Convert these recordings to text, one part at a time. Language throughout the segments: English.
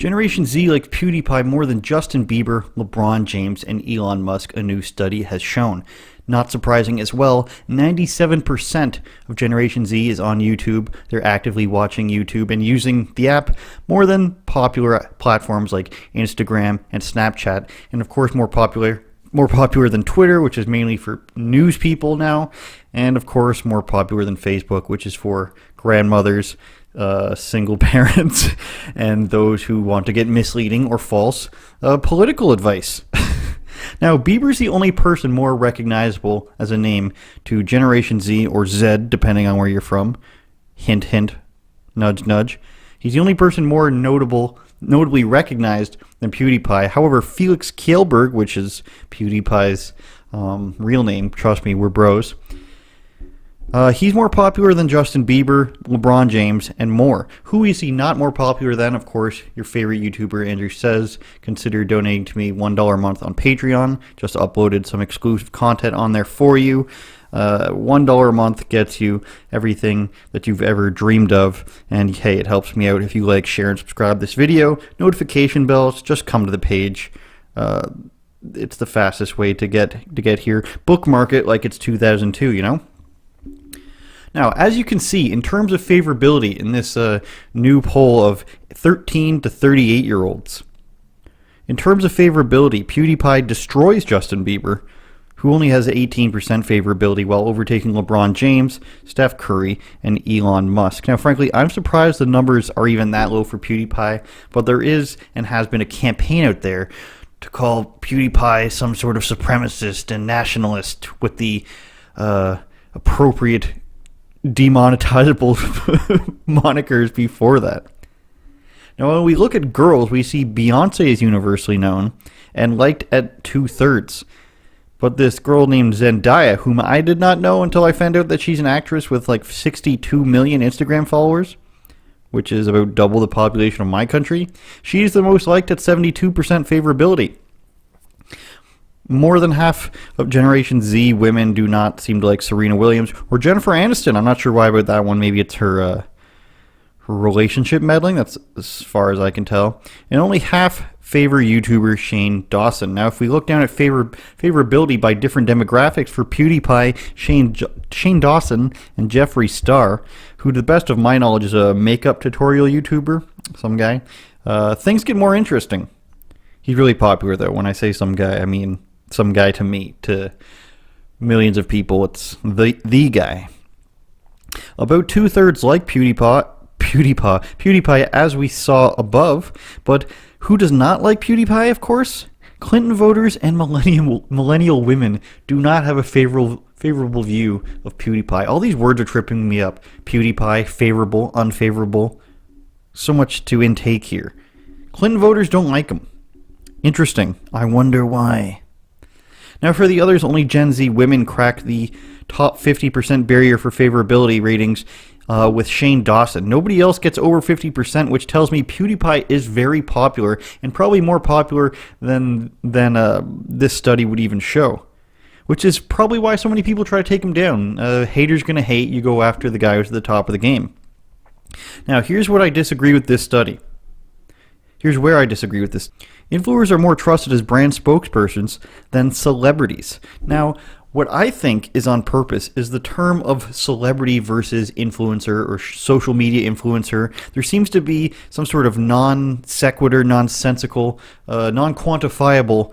Generation Z likes PewDiePie more than Justin Bieber, LeBron James, and Elon Musk, a new study has shown. Not surprising as well, 97% of Generation Z is on YouTube. They're actively watching YouTube and using the app more than popular platforms like Instagram and Snapchat, and of course more popular than Twitter, which is mainly for news people now, and of course more popular than Facebook, which is for grandmothers, single parents, and those who want to get misleading or false political advice. Now, Bieber's the only person more recognizable as a name to Generation Z or Z, depending on where you're from. Hint, hint, nudge, nudge. He's the only person more notably recognized than PewDiePie. However, Felix Kjellberg, which is PewDiePie's real name, trust me, we're bros, he's more popular than Justin Bieber, LeBron James, and more. Who is he not more popular than? Of course, your favorite YouTuber, Andrew Says. Consider donating to me $1 a month on Patreon. Just uploaded some exclusive content on there for you. $1 a month gets you everything that you've ever dreamed of. And hey, it helps me out if you like, share, and subscribe this video. Notification bells, just come to the page. It's the fastest way to get here. Bookmark it like it's 2002, you know? Now, as you can see, in terms of favorability in this new poll of 13 to 38-year-olds, in terms of favorability, PewDiePie destroys Justin Bieber, who only has 18% favorability, while overtaking LeBron James, Steph Curry, and Elon Musk. Now, frankly, I'm surprised the numbers are even that low for PewDiePie, but there is and has been a campaign out there to call PewDiePie some sort of supremacist and nationalist with the appropriate demonetizable monikers before that. Now, when we look at girls, we see Beyonce is universally known and liked at 2/3. But this girl named Zendaya, whom I did not know until I found out that she's an actress with like 62 million Instagram followers, which is about double the population of my country, she's the most liked at 72% favorability. More than half of Generation Z women do not seem to like Serena Williams or Jennifer Aniston. I'm not sure why about that one. Maybe it's her relationship meddling. That's as far as I can tell. And only half favor YouTuber Shane Dawson. Now, if we look down at favorability by different demographics for PewDiePie, Shane Dawson, and Jeffree Star, who to the best of my knowledge is a makeup tutorial YouTuber, some guy, things get more interesting. He's really popular, though. When I say some guy, I mean some guy to me. To millions of people, it's the guy. About 2/3 like PewDiePie, as we saw above. But who does not like PewDiePie, of course? Clinton voters and millennial women do not have a favorable view of PewDiePie. All these words are tripping me up. PewDiePie, favorable, unfavorable. So much to intake here. Clinton voters don't like him. Interesting. I wonder why. Now, for the others, only Gen Z women cracked the top 50% barrier for favorability ratings with Shane Dawson. Nobody else gets over 50%, which tells me PewDiePie is very popular and probably more popular than this study would even show, which is probably why so many people try to take him down. Haters gonna hate. You go after the guy who's at the top of the game. Now, here's what I disagree with this study. Here's where I disagree with this. Influencers are more trusted as brand spokespersons than celebrities. Now, what I think is on purpose is the term of celebrity versus influencer or social media influencer. There seems to be some sort of non sequitur, nonsensical, non-quantifiable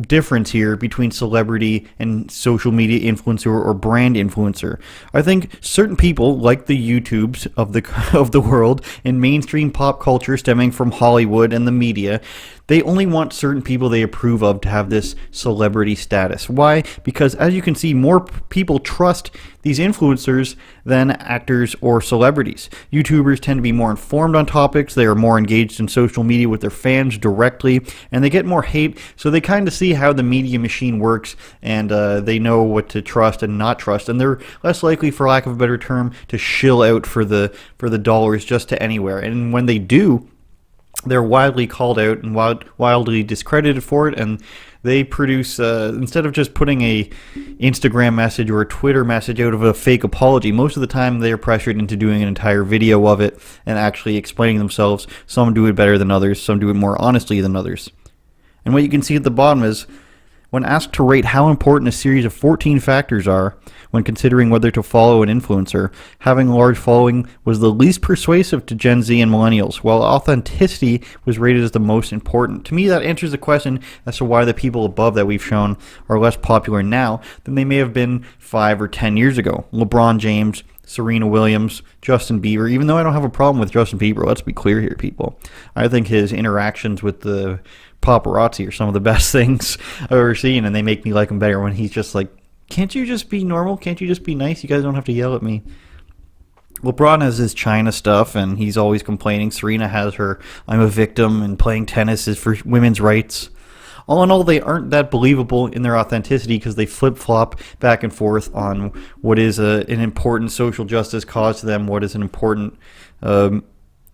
difference here between celebrity and social media influencer or brand influencer. I think certain people, like the YouTubes of the world and mainstream pop culture stemming from Hollywood and the media, they only want certain people they approve of to have this celebrity status. Why? Because as you can see, more people trust these influencers than actors or celebrities. YouTubers tend to be more informed on topics, they are more engaged in social media with their fans directly, and they get more hate, so they kind of see how the media machine works, and they know what to trust and not trust, and they're less likely, for lack of a better term, to shill out for the dollars just to anywhere. And when they do, they're widely called out and wildly discredited for it, and They produce, instead of just putting a Instagram message or a Twitter message out of a fake apology, most of the time they're pressured into doing an entire video of it and actually explaining themselves. Some do it better than others, some do it more honestly than others. And what you can see at the bottom is, when asked to rate how important a series of 14 factors are when considering whether to follow an influencer, having a large following was the least persuasive to Gen Z and millennials, while authenticity was rated as the most important. To me, that answers the question as to why the people above that we've shown are less popular now than they may have been 5 or 10 years ago. LeBron James, Serena Williams, Justin Bieber. Even though I don't have a problem with Justin Bieber, let's be clear here, people. I think his interactions with the paparazzi are some of the best things I've ever seen, and they make me like him better when he's just like, can't you just be normal? Can't you just be nice? You guys don't have to yell at me. LeBron has his China stuff, and he's always complaining. Serena has her I'm a victim, and playing tennis is for women's rights. All in all, they aren't that believable in their authenticity because they flip-flop back and forth on what is an important social justice cause to them, what is an important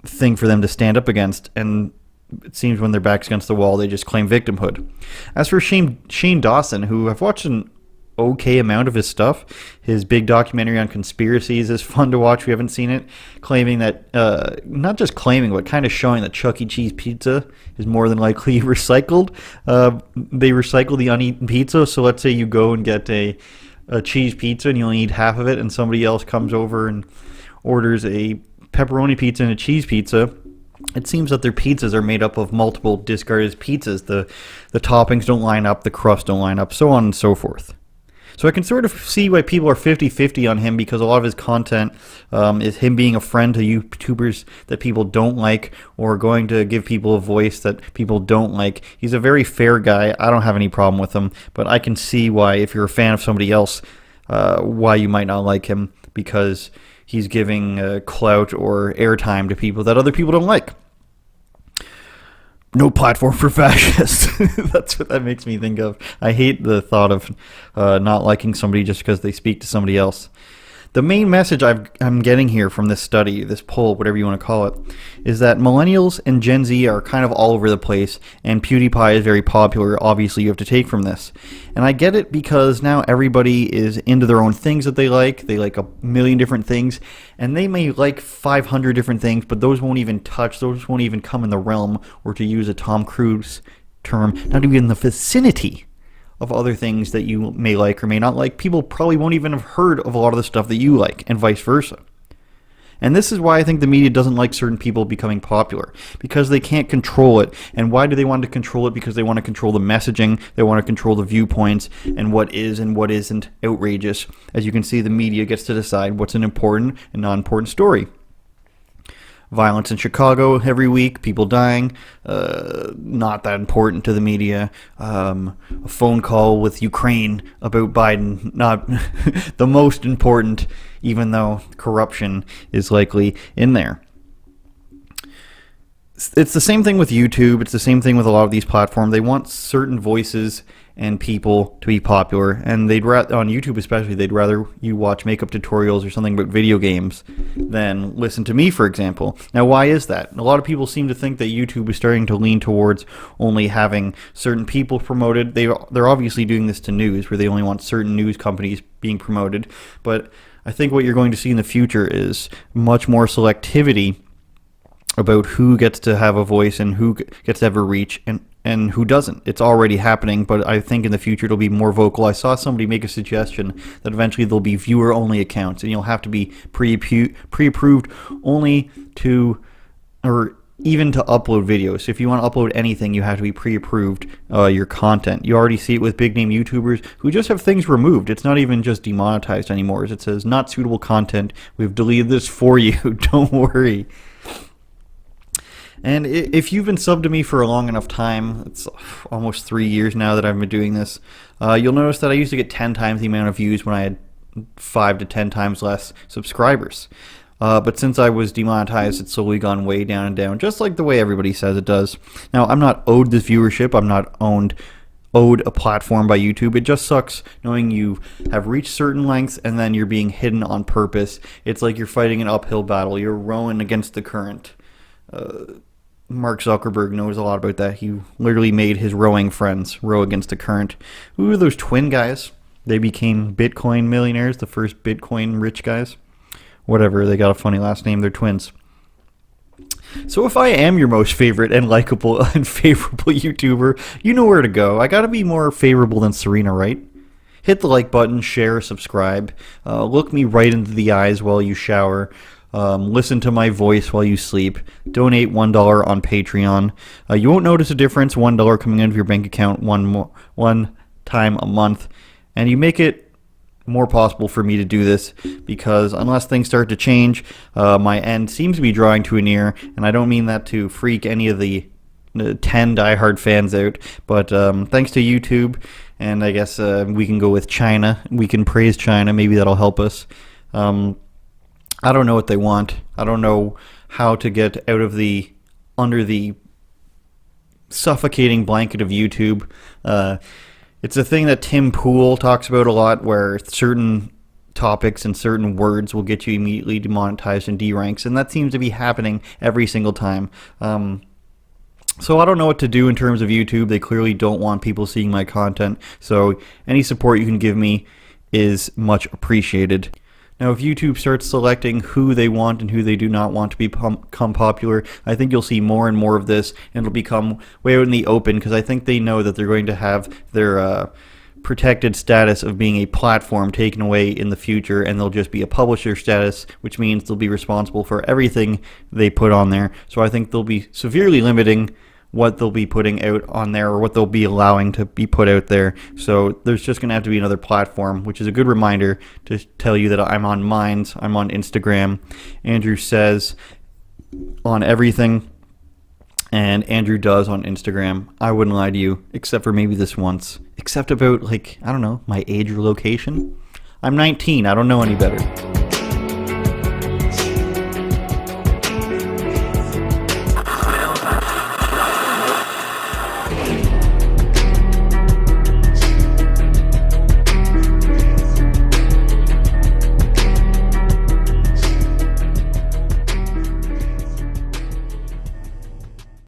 thing for them to stand up against, and it seems when their back's against the wall, they just claim victimhood. As for Shane Dawson, who I've watched an okay amount of his stuff, his big documentary on conspiracies is fun to watch. We haven't seen it, claiming that, not just claiming, but kind of showing that Chuck E. Cheese pizza is more than likely recycled. They recycle the uneaten pizza, so let's say you go and get a cheese pizza and you only eat half of it, and somebody else comes over and orders a pepperoni pizza and a cheese pizza. It seems that their pizzas are made up of multiple discarded pizzas. The toppings don't line up, the crust don't line up, so on and so forth. So I can sort of see why people are 50-50 on him, because a lot of his content is him being a friend to YouTubers that people don't like, or going to give people a voice that people don't like. He's a very fair guy. I don't have any problem with him, but I can see why, if you're a fan of somebody else, why you might not like him, because he's giving clout or airtime to people that other people don't like. No platform for fascists. That's what that makes me think of. I hate the thought of not liking somebody just because they speak to somebody else. The main message I'm getting here from this study, this poll, whatever you want to call it, is that millennials and Gen Z are kind of all over the place, and Pewdiepie is very popular. Obviously, you have to take from this. And I get it, because now everybody is into their own things that they like. They like a million different things, and they may like 500 different things, but those won't even come in the realm, or to use a Tom Cruise term, not even in the vicinity of other things that you may like or may not like. People probably won't even have heard of a lot of the stuff that you like, and vice versa. And this is why I think the media doesn't like certain people becoming popular, because they can't control it. And why do they want to control it? Because they want to control the messaging, they want to control the viewpoints, and what is and what isn't outrageous. As you can see, the media gets to decide what's an important and non-important story. Violence in Chicago every week, people dying, not that important to the media. A phone call with Ukraine about Biden, not the most important, even though corruption is likely in there. It's the same thing with YouTube. It's the same thing with a lot of these platforms. They want certain voices and people to be popular, and on YouTube especially, they'd rather you watch makeup tutorials or something about video games than listen to me, for example. Now, why is that? A lot of people seem to think that YouTube is starting to lean towards only having certain people promoted. They're obviously doing this to news, where they only want certain news companies being promoted, but I think what you're going to see in the future is much more selectivity about who gets to have a voice and who gets to have a reach and who doesn't. It's already happening, but I think in the future it'll be more vocal. I saw somebody make a suggestion that eventually there'll be viewer-only accounts, and you'll have to be pre-approved only to, or even to upload videos. So if you want to upload anything, you have to be pre-approved your content. You already see it with big-name YouTubers who just have things removed. It's not even just demonetized anymore. It says, not suitable content. We've deleted this for you. Don't worry. And if you've been subbed to me for a long enough time, it's almost 3 years now that I've been doing this, you'll notice that I used to get 10 times the amount of views when I had 5 to 10 times less subscribers. But since I was demonetized, it's slowly gone way down and down, just like the way everybody says it does. Now, I'm not owed this viewership. I'm not owed a platform by YouTube. It just sucks knowing you have reached certain lengths and then you're being hidden on purpose. It's like you're fighting an uphill battle. You're rowing against the current. Mark Zuckerberg knows a lot about that. He literally made his rowing friends row against the current. Who are those twin guys? They became Bitcoin millionaires, the first Bitcoin rich guys. Whatever, they got a funny last name. They're twins. So if I am your most favorite and likable and favorable YouTuber, you know where to go. I gotta be more favorable than Serena, right? Hit the like button, share, subscribe. Look me right into the eyes while you shower. Listen to my voice while you sleep. Donate $1 on Patreon. You won't notice a difference. $1 coming into your bank account one time a month, and you make it more possible for me to do this, because unless things start to change, my end seems to be drawing to a near, and I don't mean that to freak any of the 10 diehard fans out, but thanks to YouTube, and I guess we can go with China. We can praise China. Maybe that'll help us. I don't know what they want. I don't know how to get out of under the suffocating blanket of YouTube. It's a thing that Tim Pool talks about a lot, where certain topics and certain words will get you immediately demonetized and deranks, and that seems to be happening every single time. So I don't know what to do in terms of YouTube. They clearly don't want people seeing my content, so any support you can give me is much appreciated. Now, if YouTube starts selecting who they want and who they do not want to become popular, I think you'll see more and more of this, and it'll become way out in the open, because I think they know that they're going to have their protected status of being a platform taken away in the future, and they'll just be a publisher status, which means they'll be responsible for everything they put on there. So I think they'll be severely limiting what they'll be putting out on there, or what they'll be allowing to be put out there. So there's just going to have to be another platform, which is a good reminder to tell you that I'm on Minds, I'm on Instagram, Andrew Says on everything, and Andrew Does on Instagram. I wouldn't lie to you, except for maybe this once. Except about, like, I don't know, my age or location. I'm 19, I don't know any better.